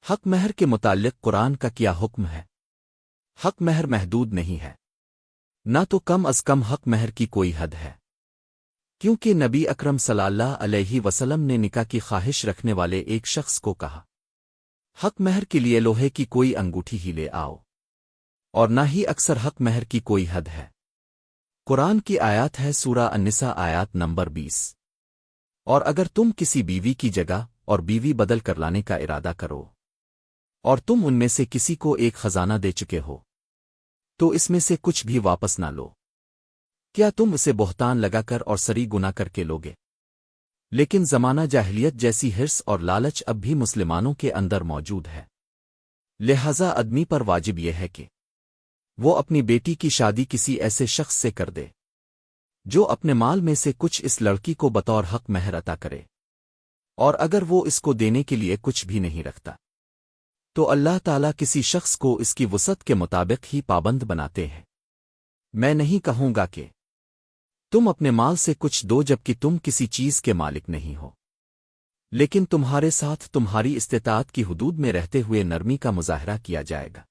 حق مہر کے متعلق قرآن کا کیا حکم ہے؟ حق مہر محدود نہیں ہے، نہ تو کم از کم حق مہر کی کوئی حد ہے، کیونکہ نبی اکرم صلی اللہ علیہ وسلم نے نکاح کی خواہش رکھنے والے ایک شخص کو کہا، حق مہر کے لیے لوہے کی کوئی انگوٹھی ہی لے آؤ، اور نہ ہی اکثر حق مہر کی کوئی حد ہے۔ قرآن کی آیات ہے سورہ النساء آیات نمبر 20۔ اور اگر تم کسی بیوی کی جگہ اور بیوی بدل کر لانے کا ارادہ کرو، اور تم ان میں سے کسی کو ایک خزانہ دے چکے ہو، تو اس میں سے کچھ بھی واپس نہ لو، کیا تم اسے بہتان لگا کر اور سری گناہ کر کے لوگے؟ لیکن زمانہ جاہلیت جیسی حرص اور لالچ اب بھی مسلمانوں کے اندر موجود ہے، لہذا آدمی پر واجب یہ ہے کہ وہ اپنی بیٹی کی شادی کسی ایسے شخص سے کر دے جو اپنے مال میں سے کچھ اس لڑکی کو بطور حق مہر عطا کرے، اور اگر وہ اس کو دینے کے لیے کچھ بھی نہیں رکھتا تو اللہ تعالیٰ کسی شخص کو اس کی وسعت کے مطابق ہی پابند بناتے ہیں۔ میں نہیں کہوں گا کہ تم اپنے مال سے کچھ دو جبکہ تم کسی چیز کے مالک نہیں ہو، لیکن تمہارے ساتھ تمہاری استطاعت کی حدود میں رہتے ہوئے نرمی کا مظاہرہ کیا جائے گا۔